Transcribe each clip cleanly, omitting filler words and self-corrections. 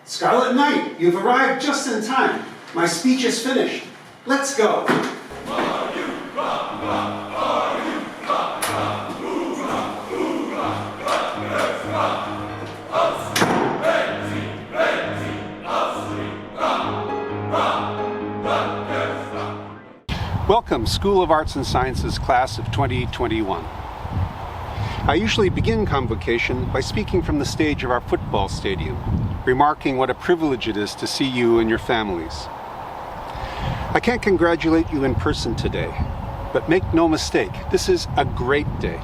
Scarlet Knight, you've arrived just in time. My speech is finished. Let's go. Welcome, School of Arts and Sciences class of 2021. I usually begin convocation by speaking from the stage of our football stadium, remarking what a privilege it is to see you and your families. I can't congratulate you in person today, but make no mistake, this is a great day.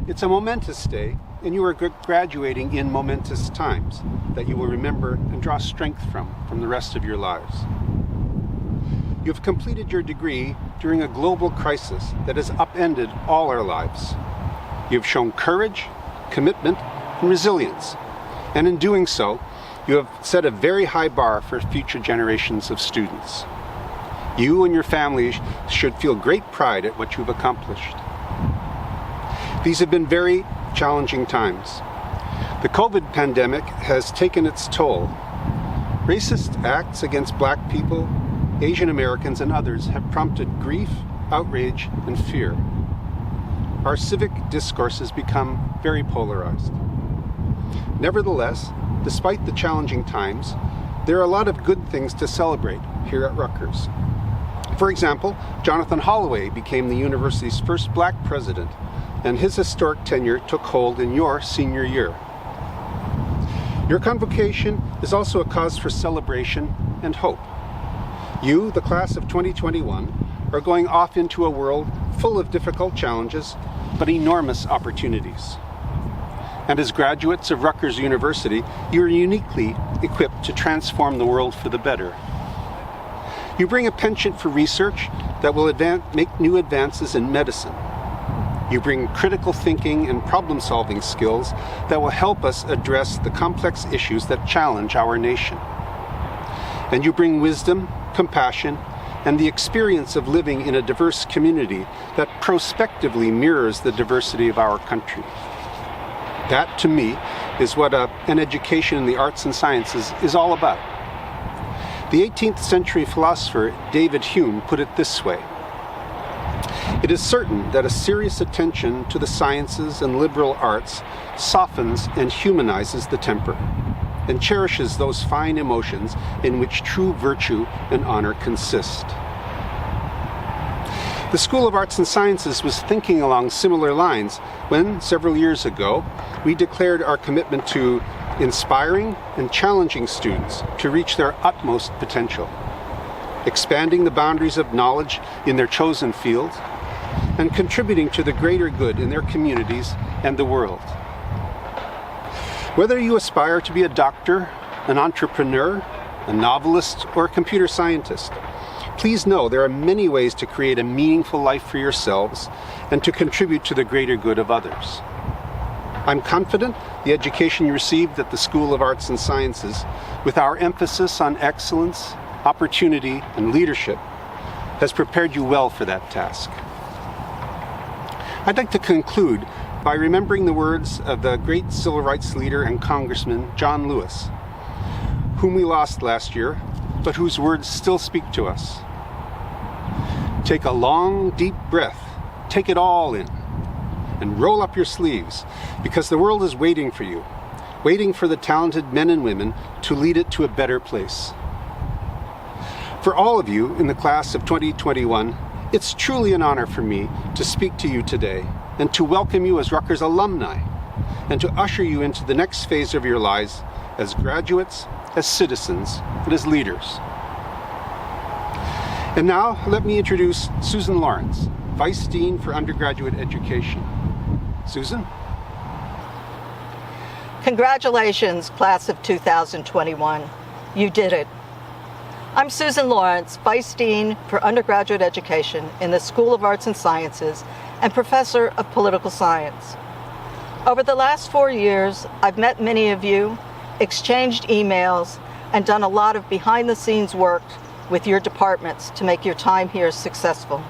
It's a momentous day, and you are graduating in momentous times that you will remember and draw strength from the rest of your lives. You have completed your degree during a global crisis that has upended all our lives. You have shown courage, commitment, and resilience. And in doing so, you have set a very high bar for future generations of students. You and your family should feel great pride at what you've accomplished. These have been very challenging times. The COVID pandemic has taken its toll. Racist acts against Black people, Asian Americans, and others have prompted grief, outrage, and fear. Our civic discourse has become very polarized. Nevertheless, despite the challenging times, there are a lot of good things to celebrate here at Rutgers. For example, Jonathan Holloway became the university's first Black president, and his historic tenure took hold in your senior year. Your convocation is also a cause for celebration and hope. You, the class of 2021, are going off into a world full of difficult challenges, but enormous opportunities. And as graduates of Rutgers University, you are uniquely equipped to transform the world for the better. You bring a penchant for research that will make new advances in medicine. You bring critical thinking and problem-solving skills that will help us address the complex issues that challenge our nation. And you bring wisdom, compassion, and the experience of living in a diverse community that prospectively mirrors the diversity of our country. That, to me, is what an education in the arts and sciences is all about. The 18th century philosopher David Hume put it this way: "It is certain that a serious attention to the sciences and liberal arts softens and humanizes the temper, and cherishes those fine emotions in which true virtue and honor consist." The School of Arts and Sciences was thinking along similar lines when, several years ago, we declared our commitment to inspiring and challenging students to reach their utmost potential, expanding the boundaries of knowledge in their chosen field, and contributing to the greater good in their communities and the world. Whether you aspire to be a doctor, an entrepreneur, a novelist, or a computer scientist, please know there are many ways to create a meaningful life for yourselves and to contribute to the greater good of others. I'm confident the education you received at the School of Arts and Sciences, with our emphasis on excellence, opportunity, and leadership, has prepared you well for that task. I'd like to conclude by remembering the words of the great civil rights leader and Congressman John Lewis, whom we lost last year, but whose words still speak to us. Take a long, deep breath, take it all in, and roll up your sleeves, because the world is waiting for you, waiting for the talented men and women to lead it to a better place. For all of you in the class of 2021, it's truly an honor for me to speak to you today and to welcome you as Rutgers alumni and to usher you into the next phase of your lives as graduates, as citizens, and as leaders. And now, let me introduce Susan Lawrence, Vice Dean for Undergraduate Education. Susan? Congratulations, class of 2021. You did it. I'm Susan Lawrence, Vice Dean for Undergraduate Education in the School of Arts and Sciences and Professor of Political Science. Over the last 4 years, I've met many of you, exchanged emails, and done a lot of behind-the-scenes work with your departments to make your time here successful.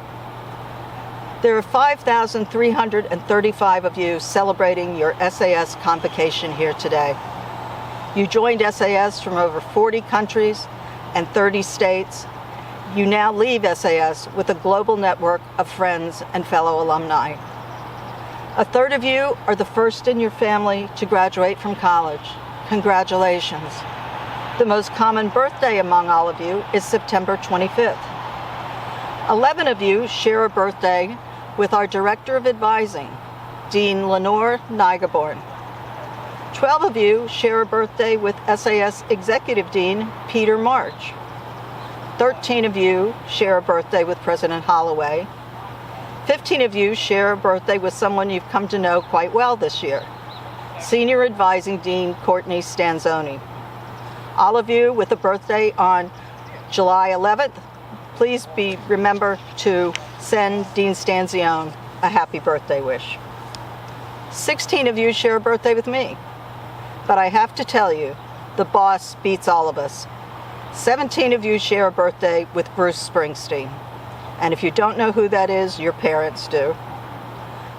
There are 5,335 of you celebrating your SAS convocation here today. You joined SAS from over 40 countries and 30 states. You now leave SAS with a global network of friends and fellow alumni. A third of you are the first in your family to graduate from college. Congratulations. The most common birthday among all of you is September 25th. 11 of you share a birthday with our Director of Advising, Dean Lenore Nigaborn. 12 of you share a birthday with SAS Executive Dean Peter March. 13 of you share a birthday with President Holloway. 15 of you share a birthday with someone you've come to know quite well this year, Senior Advising Dean Courtney Stanzoni. All of you with a birthday on July 11th, please remember to send Dean Stanzione a happy birthday wish. 16 of you share a birthday with me, but I have to tell you, the boss beats all of us. 17 of you share a birthday with Bruce Springsteen, and if you don't know who that is, your parents do.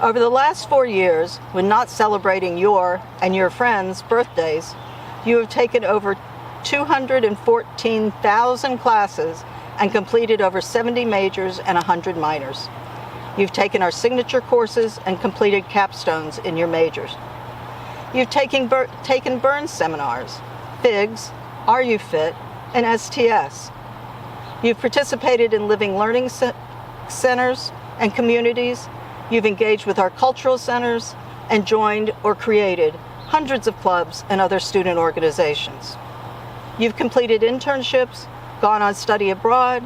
Over the last 4 years, when not celebrating your and your friends' birthdays, you have taken over 214,000 classes and completed over 70 majors and 100 minors. You've taken our signature courses and completed capstones in your majors. You've taken Burns seminars, FIGS, Are You Fit, and STS. You've participated in living learning centers and communities. You've engaged with our cultural centers and joined or created hundreds of clubs and other student organizations. You've completed internships, gone on study abroad,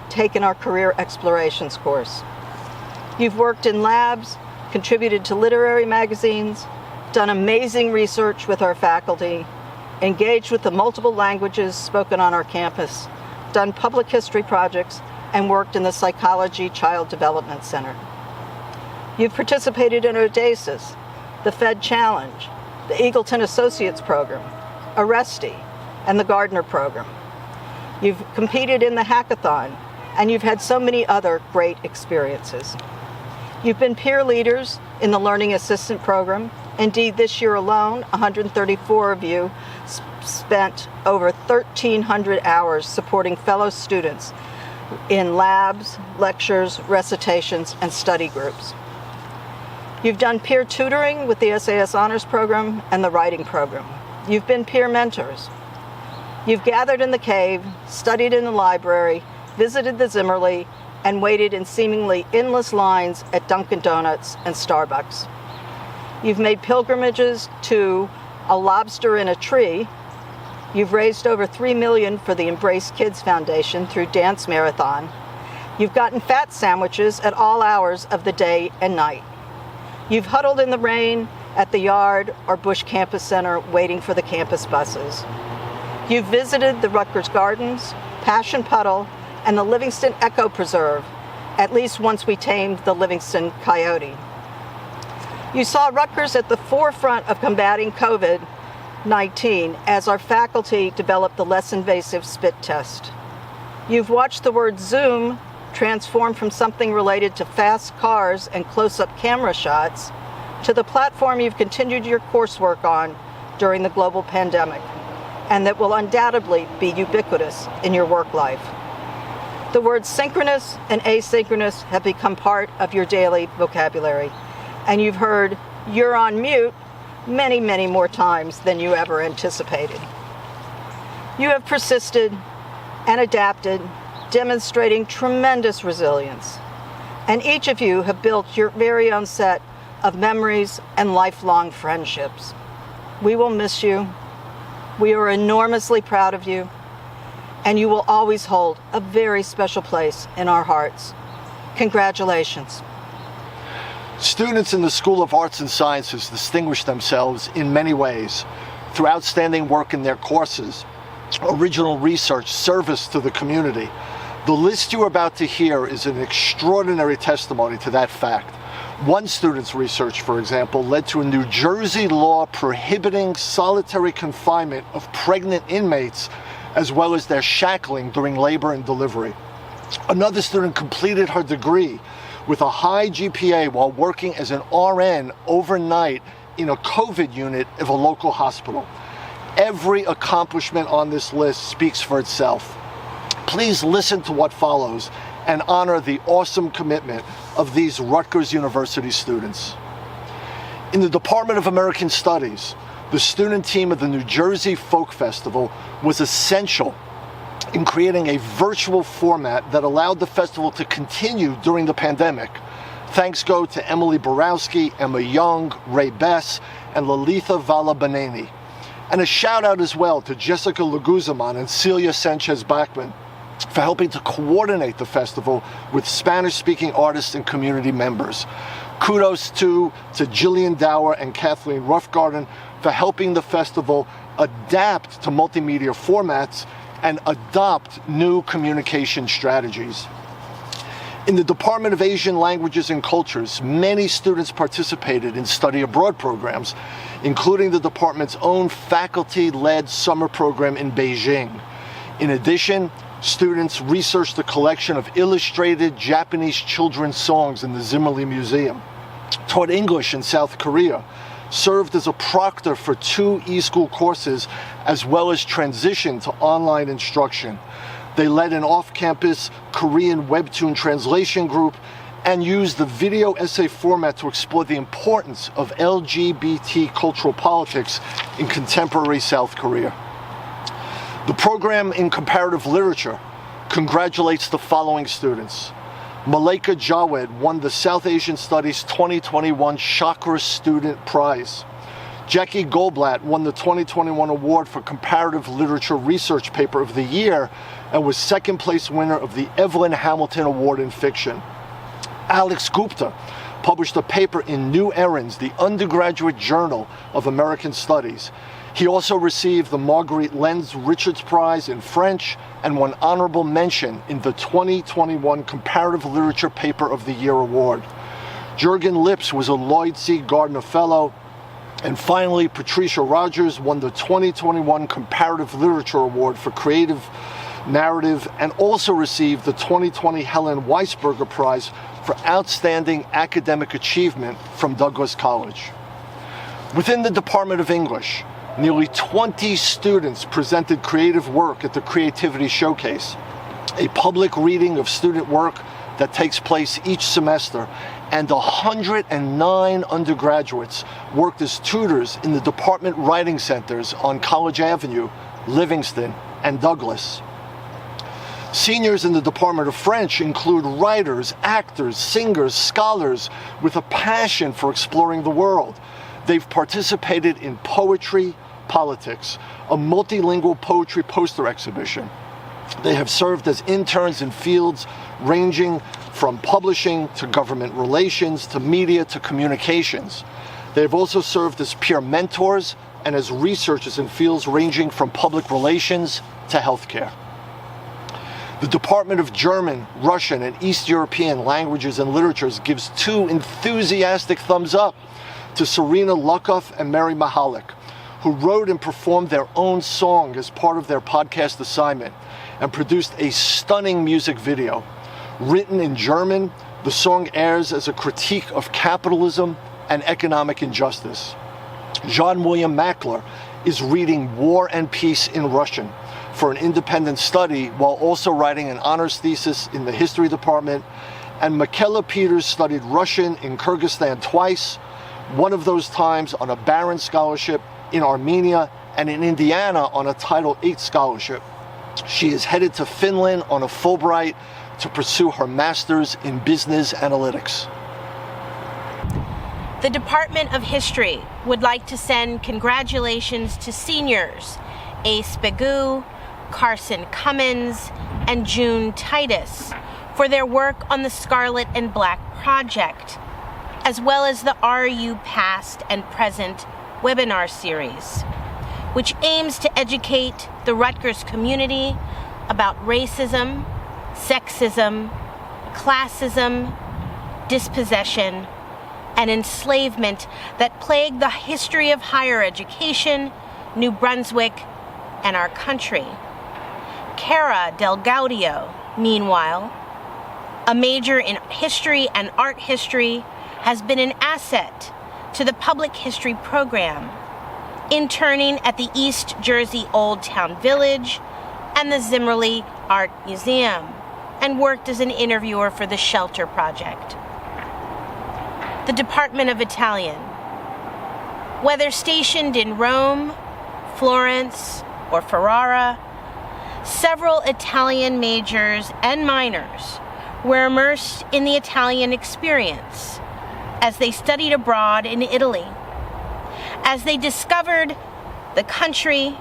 taken our career explorations course. You've worked in labs, contributed to literary magazines, done amazing research with our faculty, engaged with the multiple languages spoken on our campus, done public history projects, and worked in the Psychology Child Development Center. You've participated in Audaces, the Fed Challenge, the Eagleton Associates Program, Arresti, and the Gardner Program. You've competed in the hackathon, and you've had so many other great experiences. You've been peer leaders in the Learning Assistant Program. Indeed, this year alone, 134 of you spent over 1,300 hours supporting fellow students in labs, lectures, recitations, and study groups. You've done peer tutoring with the SAS Honors Program and the Writing Program. You've been peer mentors. You've gathered in the cave, studied in the library, visited the Zimmerly, and waited in seemingly endless lines at Dunkin' Donuts and Starbucks. You've made pilgrimages to a lobster in a tree. You've raised over $3 million for the Embrace Kids Foundation through Dance Marathon. You've gotten fat sandwiches at all hours of the day and night. You've huddled in the rain at the Yard or Bush Campus Center waiting for the campus buses. You've visited the Rutgers Gardens, Passion Puddle, and the Livingston Echo Preserve, at least once we tamed the Livingston coyote. You saw Rutgers at the forefront of combating COVID-19 as our faculty developed the less invasive spit test. You've watched the word Zoom transform from something related to fast cars and close-up camera shots to the platform you've continued your coursework on during the global pandemic, and that will undoubtedly be ubiquitous in your work life. The words synchronous and asynchronous have become part of your daily vocabulary, and you've heard "you're on mute" many, many more times than you ever anticipated. You have persisted and adapted, demonstrating tremendous resilience, and each of you have built your very own set of memories and lifelong friendships. We will miss you. We are enormously proud of you, and you will always hold a very special place in our hearts. Congratulations. Students in the School of Arts and Sciences distinguish themselves in many ways through outstanding work in their courses, original research, service to the community. The list you're about to hear is an extraordinary testimony to that fact. One student's research, for example, led to a New Jersey law prohibiting solitary confinement of pregnant inmates, as well as their shackling during labor and delivery. Another student completed her degree with a high GPA while working as an RN overnight in a COVID unit of a local hospital. Every accomplishment on this list speaks for itself. Please listen to what follows and honor the awesome commitment of these Rutgers University students. In the Department of American Studies, the student team of the New Jersey Folk Festival was essential in creating a virtual format that allowed the festival to continue during the pandemic. Thanks go to Emily Borowski, Emma Young, Ray Bess, and Lalitha Valabaneni. And a shout out as well to Jessica Leguizamon and Celia Sanchez-Bachman for helping to coordinate the festival with Spanish-speaking artists and community members. Kudos to Jillian Dower and Kathleen Roughgarden for helping the festival adapt to multimedia formats and adopt new communication strategies. In the Department of Asian Languages and Cultures, many students participated in study abroad programs, including the department's own faculty-led summer program in Beijing. In addition, students researched the collection of illustrated Japanese children's songs in the Zimmerli Museum, taught English in South Korea, served as a proctor for 2 e-school courses, as well as transitioned to online instruction. They led an off-campus Korean webtoon translation group and used the video essay format to explore the importance of LGBT cultural politics in contemporary South Korea. The program in comparative literature congratulates the following students. Malaika Jawed won the South Asian Studies 2021 Chakra Student Prize. Jackie Goldblatt won the 2021 award for Comparative Literature Research Paper of the Year and was second place winner of the Evelyn Hamilton Award in Fiction. Alex Gupta published a paper in New Errands, the undergraduate journal of American Studies. He also received the Marguerite Lenz Richards Prize in French and won honorable mention in the 2021 Comparative Literature Paper of the Year Award. Jürgen Lips was a Lloyd C. Gardner Fellow. And finally, Patricia Rogers won the 2021 Comparative Literature Award for Creative Narrative and also received the 2020 Helen Weisberger Prize for Outstanding Academic Achievement from Douglas College. Within the Department of English, nearly 20 students presented creative work at the Creativity Showcase, a public reading of student work that takes place each semester, and 109 undergraduates worked as tutors in the department writing centers on College Avenue, Livingston, and Douglas. Seniors in the Department of French include writers, actors, singers, scholars with a passion for exploring the world. They've participated in Poetry Politics, a multilingual poetry poster exhibition. They have served as interns in fields ranging from publishing to government relations to media to communications. They have also served as peer mentors and as researchers in fields ranging from public relations to healthcare. The Department of German, Russian, and East European Languages and Literatures gives 2 enthusiastic thumbs up to Serena Lukoff and Mary Mahalik, who wrote and performed their own song as part of their podcast assignment and produced a stunning music video. Written in German, the song airs as a critique of capitalism and economic injustice. Jean-William Mackler is reading War and Peace in Russian for an independent study while also writing an honors thesis in the history department. And Michaela Peters studied Russian in Kyrgyzstan twice, one of those times on a Barron Scholarship in Armenia and in Indiana on a Title VIII scholarship. She is headed to Finland on a Fulbright to pursue her master's in business analytics. The Department of History would like to send congratulations to seniors Ace Begu, Carson Cummins, and June Titus for their work on the Scarlet and Black Project, as well as the RU Past and Present webinar series, which aims to educate the Rutgers community about racism, sexism, classism, dispossession, and enslavement that plague the history of higher education, New Brunswick, and our country. Cara Del Gaudio, meanwhile, A major in history and art history has been an asset to the public history program, interning at the East Jersey Old Town Village and the Zimmerli Art Museum, and worked as an interviewer for the Shelter Project. The Department of Italian. Whether stationed in Rome, Florence, or Ferrara, several Italian majors and minors were immersed in the Italian experience as they studied abroad in Italy. As they discovered the country,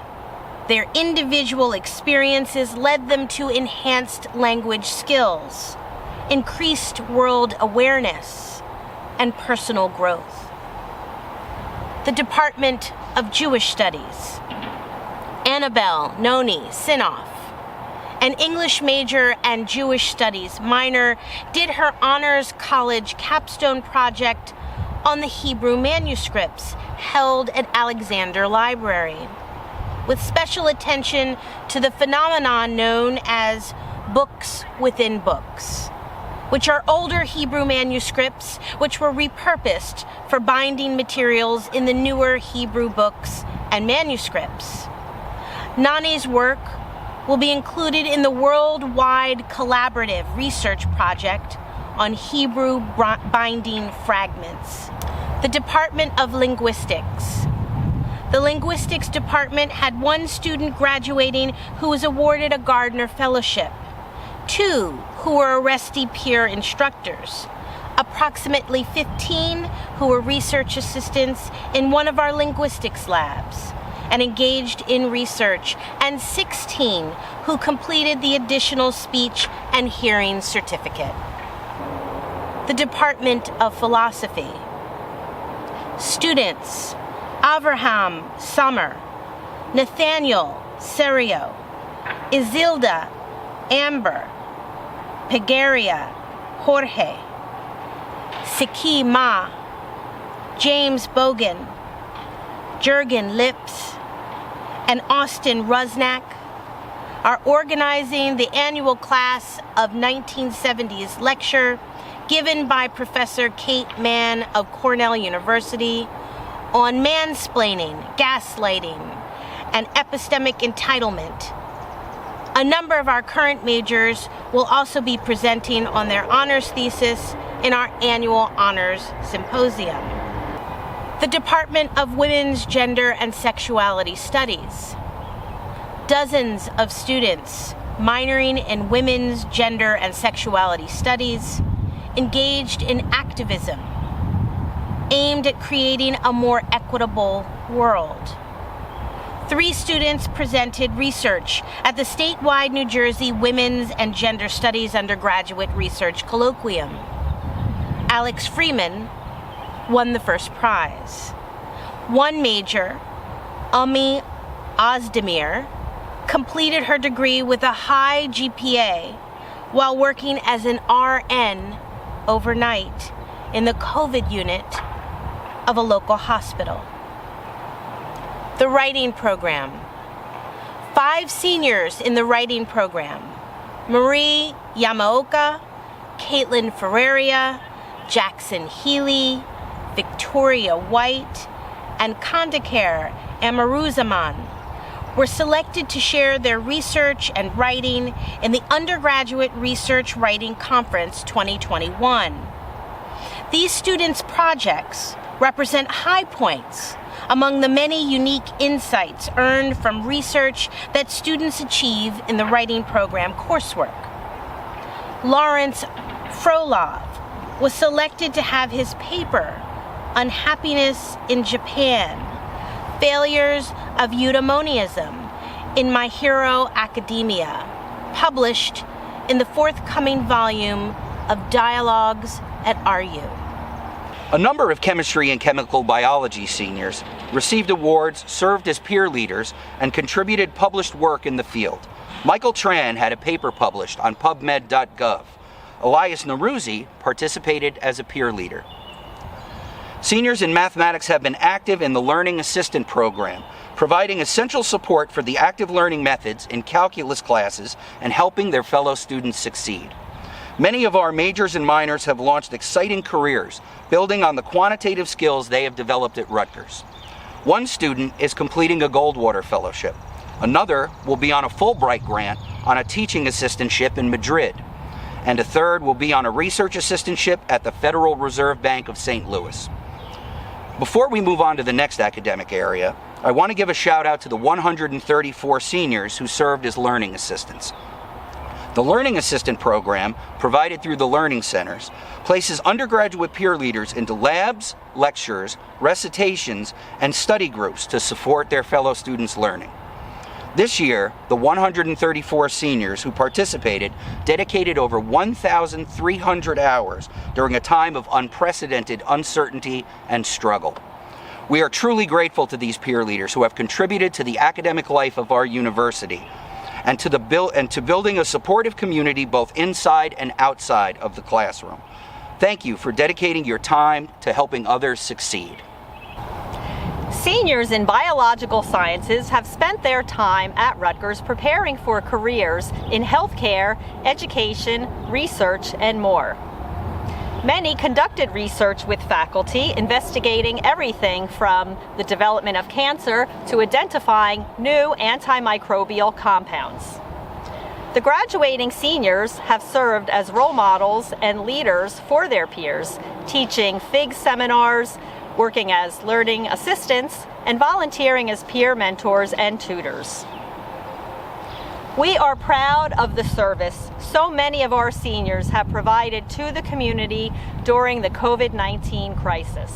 their individual experiences led them to enhanced language skills, increased world awareness, and personal growth. The Department of Jewish Studies. Annabelle Noni Sinoff, an English major and Jewish Studies minor, did her honors college capstone project on the Hebrew manuscripts held at Alexander Library, with special attention to the phenomenon known as books within books, which are older Hebrew manuscripts which were repurposed for binding materials in the newer Hebrew books and manuscripts. Nani's work will be included in the worldwide collaborative research project on Hebrew binding fragments. The Department of Linguistics. The Linguistics Department had one student graduating who was awarded a Gardner Fellowship, 2 who were Aresti peer instructors, approximately 15 who were research assistants in one of our linguistics labs and engaged in research, and 16 who completed the additional speech and hearing certificate. The Department of Philosophy. Students: Avraham Sommer, Nathaniel Serio, Isilda Amber, Pegaria Jorge, Siki Ma, James Bogan, Jurgen Lips, and Austin Rusnak are organizing the annual class of 1970s lecture given by Professor Kate Mann of Cornell University on mansplaining, gaslighting, and epistemic entitlement. A number of our current majors will also be presenting on their honors thesis in our annual honors symposium. The Department of Women's Gender and Sexuality Studies. Dozens of students minoring in women's gender and sexuality studies engaged in activism aimed at creating a more equitable world. 3 students presented research at the statewide New Jersey Women's and Gender Studies Undergraduate Research Colloquium. Alex Freeman won the first prize. One major, Ami Ozdemir, completed her degree with a high GPA while working as an RN overnight in the COVID unit of a local hospital. The writing program. 5 seniors in the writing program: Marie Yamaoka, Caitlin Ferreria, Jackson Healy, Victoria White, and Kandakar Amaruzaman were selected to share their research and writing in the Undergraduate Research Writing Conference 2021. These students' projects represent high points among the many unique insights earned from research that students achieve in the writing program coursework. Lawrence Frolov was selected to have his paper, Unhappiness in Japan, Failures of Eudaimonism in My Hero Academia, published in the forthcoming volume of Dialogues at RU. A number of chemistry and chemical biology seniors received awards, served as peer leaders, and contributed published work in the field. Michael Tran had a paper published on PubMed.gov. Elias Naruzi participated as a peer leader. Seniors in mathematics have been active in the Learning Assistant Program, providing essential support for the active learning methods in calculus classes and helping their fellow students succeed. Many of our majors and minors have launched exciting careers, building on the quantitative skills they have developed at Rutgers. One student is completing a Goldwater Fellowship. Another will be on a Fulbright grant on a teaching assistantship in Madrid. And a third will be on a research assistantship at the Federal Reserve Bank of St. Louis. Before we move on to the next academic area, I want to give a shout out to the 134 seniors who served as learning assistants. The Learning Assistant program, provided through the Learning Centers, places undergraduate peer leaders into labs, lectures, recitations, and study groups to support their fellow students' learning. This year, the 134 seniors who participated dedicated over 1,300 hours during a time of unprecedented uncertainty and struggle. We are truly grateful to these peer leaders who have contributed to the academic life of our university and to building a supportive community both inside and outside of the classroom. Thank you for dedicating your time to helping others succeed. Seniors in biological sciences have spent their time at Rutgers preparing for careers in healthcare, education, research, and more. Many conducted research with faculty, investigating everything from the development of cancer to identifying new antimicrobial compounds. The graduating seniors have served as role models and leaders for their peers, teaching FIG seminars, working as learning assistants, and volunteering as peer mentors and tutors. We are proud of the service so many of our seniors have provided to the community during the COVID-19 crisis.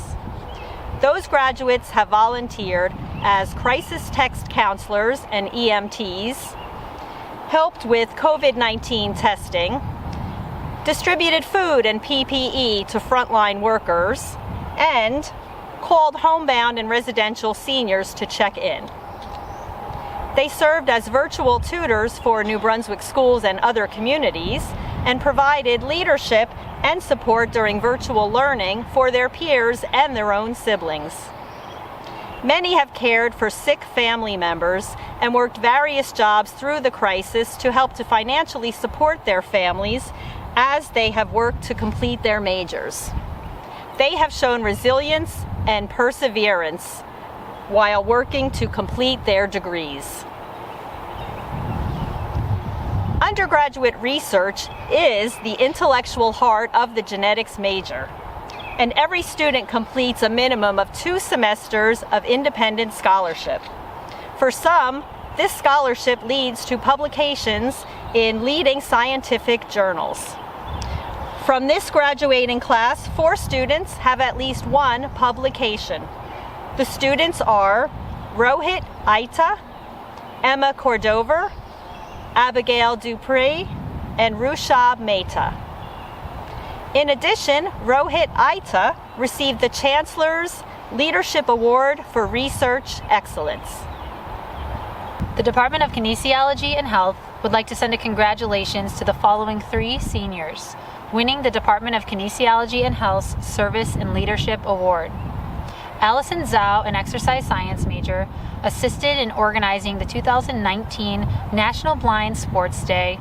Those graduates have volunteered as crisis text counselors and EMTs, helped with COVID-19 testing, distributed food and PPE to frontline workers, and called homebound and residential seniors to check in. They served as virtual tutors for New Brunswick schools and other communities and provided leadership and support during virtual learning for their peers and their own siblings. Many have cared for sick family members and worked various jobs through the crisis to help to financially support their families as they have worked to complete their majors. They have shown resilience and perseverance while working to complete their degrees. Undergraduate research is the intellectual heart of the genetics major, and every student completes a minimum of 2 semesters of independent scholarship. For some, this scholarship leads to publications in leading scientific journals. From this graduating class, 4 students have at least 1 publication. The students are Rohit Aita, Emma Cordover, Abigail Dupree, and Rushab Mehta. In addition, Rohit Aita received the Chancellor's Leadership Award for Research Excellence. The Department of Kinesiology and Health would like to send a congratulations to the following 3 seniors winning the Department of Kinesiology and Health's Service and Leadership Award. Allison Zhao, an exercise science major, assisted in organizing the 2019 National Blind Sports Day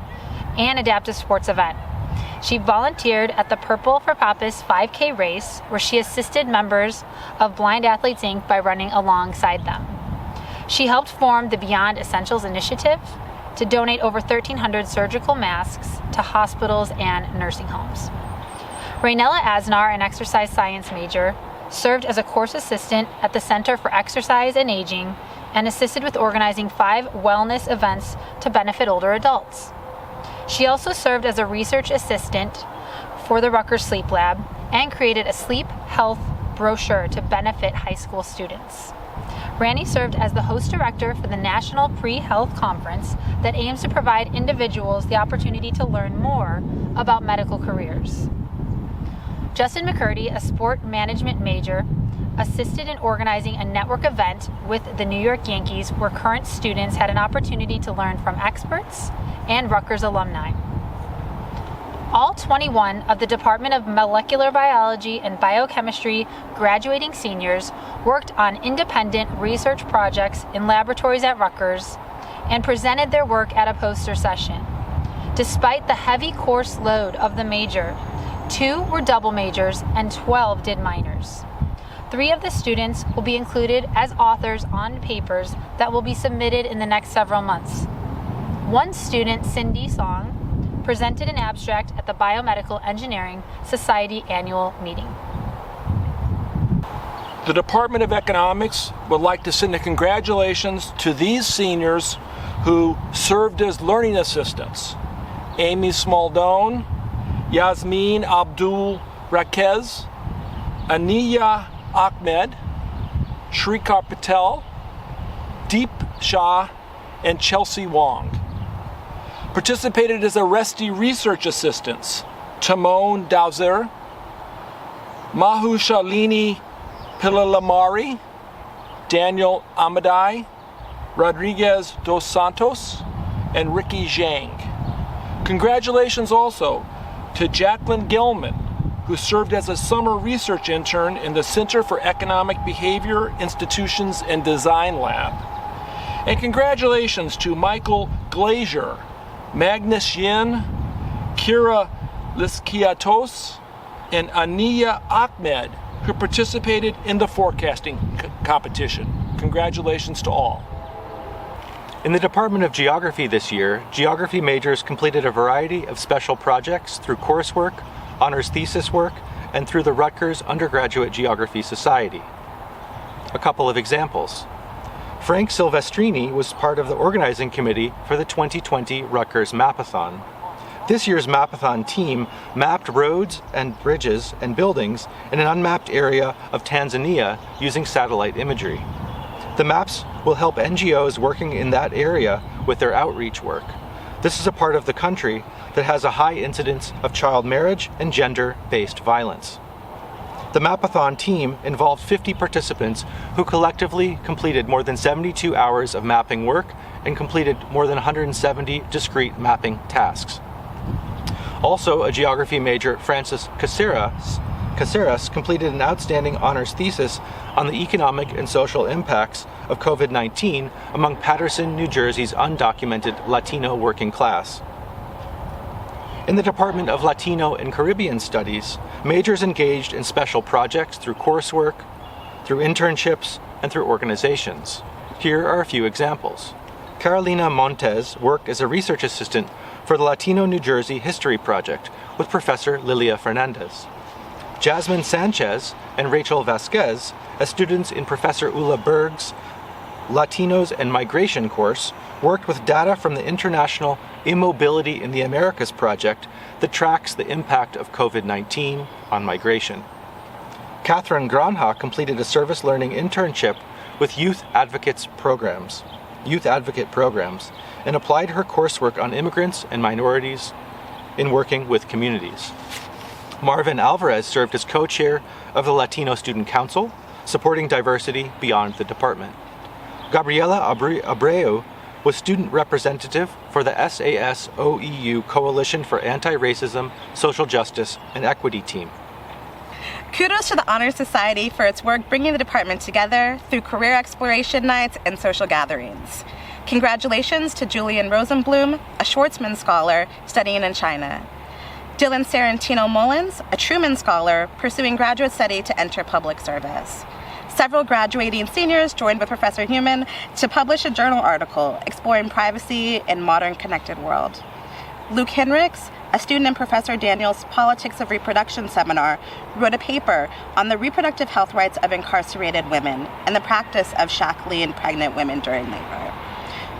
and Adaptive Sports event. She volunteered at the Purple for Papas 5K race, where she assisted members of Blind Athletes Inc. by running alongside them. She helped form the Beyond Essentials initiative to donate over 1,300 surgical masks to hospitals and nursing homes. Raynella Asnar, an exercise science major, served as a course assistant at the Center for Exercise and Aging and assisted with organizing 5 wellness events to benefit older adults. She also served as a research assistant for the Rutgers Sleep Lab and created a sleep health brochure to benefit high school students. Rani served as the host director for the National Pre-Health Conference that aims to provide individuals the opportunity to learn more about medical careers. Justin McCurdy, a sport management major, assisted in organizing a network event with the New York Yankees where current students had an opportunity to learn from experts and Rutgers alumni. All 21 of the Department of Molecular Biology and Biochemistry graduating seniors worked on independent research projects in laboratories at Rutgers and presented their work at a poster session. Despite the heavy course load of the major, 2 were double majors and 12 did minors. 3 of the students will be included as authors on papers that will be submitted in the next several months. One student, Cindy Song, presented an abstract at the Biomedical Engineering Society annual meeting. The Department of Economics would like to send a congratulations to these seniors who served as learning assistants: Amy Smaldone, Yasmin Abdul Rakez, Aniya Ahmed, Shrikar Patel, Deep Shah, and Chelsea Wong. Participated as Arresti research assistants: Timon Dowser, Mahushalini Pilalamari, Daniel Amadai, Rodriguez dos Santos, and Ricky Zhang. Congratulations also to Jacqueline Gilman, who served as a summer research intern in the Center for Economic Behavior, Institutions, and Design Lab. And congratulations to Michael Glazier, Magnus Yin, Kira Liskiatos, and Aniya Ahmed, who participated in the forecasting competition. Congratulations to all. In the Department of Geography this year, geography majors completed a variety of special projects through coursework, honors thesis work, and through the Rutgers Undergraduate Geography Society. A couple of examples. Frank Silvestrini was part of the organizing committee for the 2020 Rutgers Mapathon. This year's Mapathon team mapped roads and bridges and buildings in an unmapped area of Tanzania using satellite imagery. The maps will help NGOs working in that area with their outreach work. This is a part of the country that has a high incidence of child marriage and gender-based violence. The Mapathon team involved 50 participants who collectively completed more than 72 hours of mapping work and completed more than 170 discrete mapping tasks. Also, a geography major, Francis Caceres, completed an outstanding honors thesis on the economic and social impacts of COVID-19 among Paterson, New Jersey's undocumented Latino working class. In the Department of Latino and Caribbean Studies, majors engaged in special projects through coursework, through internships, and through organizations. Here are a few examples. Carolina Montes worked as a research assistant for the Latino New Jersey History Project with Professor Lilia Fernandez. Jasmine Sanchez and Rachel Vasquez, as students in Professor Ula Berg's Latinos and Migration course, worked with data from the International Immobility in the Americas project that tracks the impact of COVID-19 on migration. Catherine Granha completed a service learning internship with youth advocate programs, and applied her coursework on immigrants and minorities in working with communities. Marvin Alvarez served as co-chair of the Latino Student Council, supporting diversity beyond the department. Gabriela Abreu was student representative for the SAS-OEU Coalition for Anti-Racism, Social Justice, and Equity team. Kudos to the Honor Society for its work bringing the department together through career exploration nights and social gatherings. Congratulations to Julian Rosenblum, a Schwartzman Scholar studying in China. Dylan Sarantino Mullins, a Truman Scholar pursuing graduate study to enter public service. Several graduating seniors joined with Professor Human to publish a journal article exploring privacy in modern connected world. Luke Henricks, a student in Professor Daniel's Politics of Reproduction seminar, wrote a paper on the reproductive health rights of incarcerated women and the practice of shackling pregnant women during labor.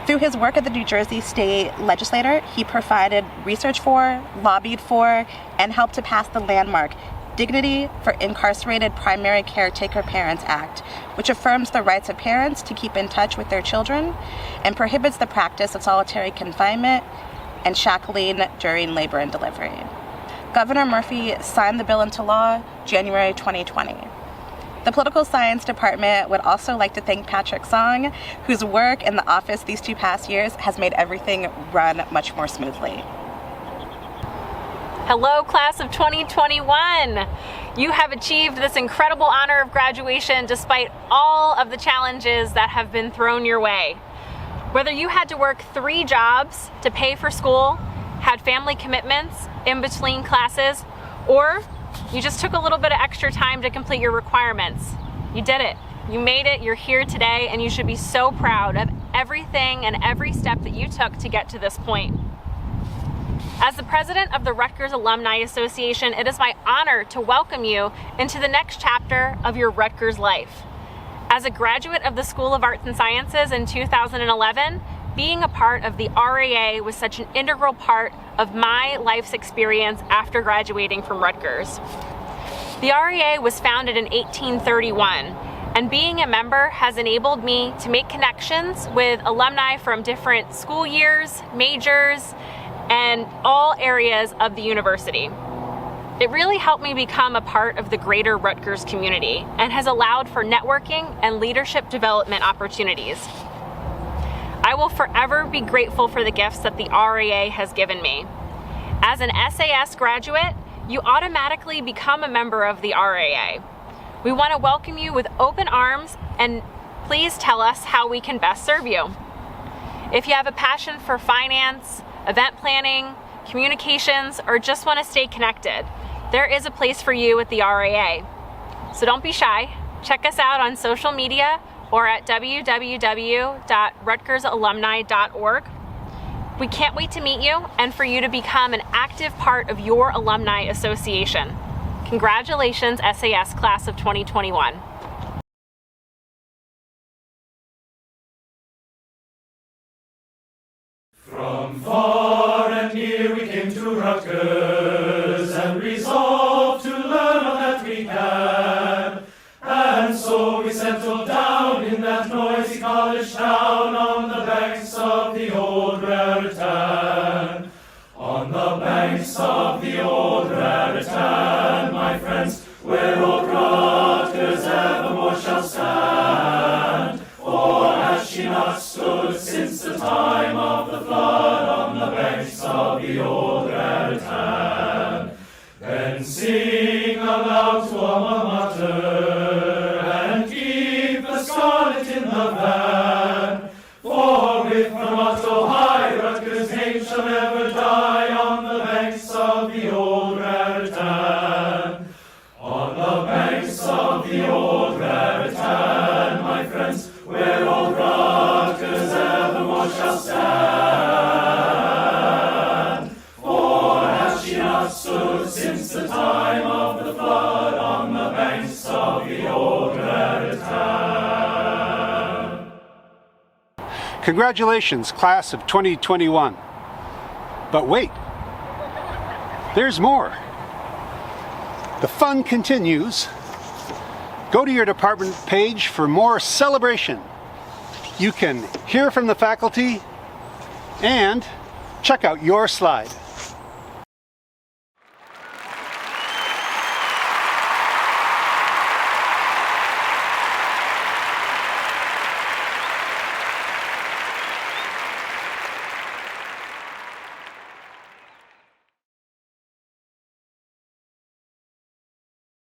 Through his work at the New Jersey State Legislature, he provided research for, lobbied for, and helped to pass the landmark Dignity for Incarcerated Primary Caretaker Parents Act, which affirms the rights of parents to keep in touch with their children and prohibits the practice of solitary confinement and shackling during labor and delivery. Governor Murphy signed the bill into law January 2020. The Political Science Department would also like to thank Patrick Song, whose work in the office these 2 past years has made everything run much more smoothly. Hello, class of 2021. You have achieved this incredible honor of graduation despite all of the challenges that have been thrown your way. Whether you had to work 3 jobs to pay for school, had family commitments in between classes, or you just took a little bit of extra time to complete your requirements. You did it. You made it. You're here today, and you should be so proud of everything and every step that you took to get to this point. As the president of the Rutgers Alumni Association, it is my honor to welcome you into the next chapter of your Rutgers life. As a graduate of the School of Arts and Sciences in 2011, being a part of the RAA was such an integral part of my life's experience after graduating from Rutgers. The RAA was founded in 1831, and being a member has enabled me to make connections with alumni from different school years, majors, and all areas of the university. It really helped me become a part of the greater Rutgers community and has allowed for networking and leadership development opportunities. I will forever be grateful for the gifts that the RAA has given me. As an SAS graduate, you automatically become a member of the RAA. We want to welcome you with open arms, and please tell us how we can best serve you. If you have a passion for finance, event planning, communications, or just want to stay connected, there is a place for you at the RAA. So don't be shy. Check us out on social media or at www.rutgersalumni.org. We can't wait to meet you and for you to become an active part of your alumni association. Congratulations, SAS Class of 2021. From far and near we came to Rutgers and resolved to learn all that we can. And so we settled down in that noisy college town on the banks of the old Raritan. On the banks of the old Raritan, my friends, where old Rutgers evermore shall stand. For has she not stood since the time of the flood on the banks of the old Raritan? Then sing aloud to alma mater, and keep the scarlet in the van. For with the motto high, Rutgers' name shall never die on the banks of the old Raritan. On the banks of the old Raritan, my friends, where old Rutgers evermore shall stand. For has she not stood since the time of the flood on the banks of the old Raritan? Congratulations, Class of 2021. But wait, there's more. The fun continues. Go to your department page for more celebration. You can hear from the faculty and check out your slide.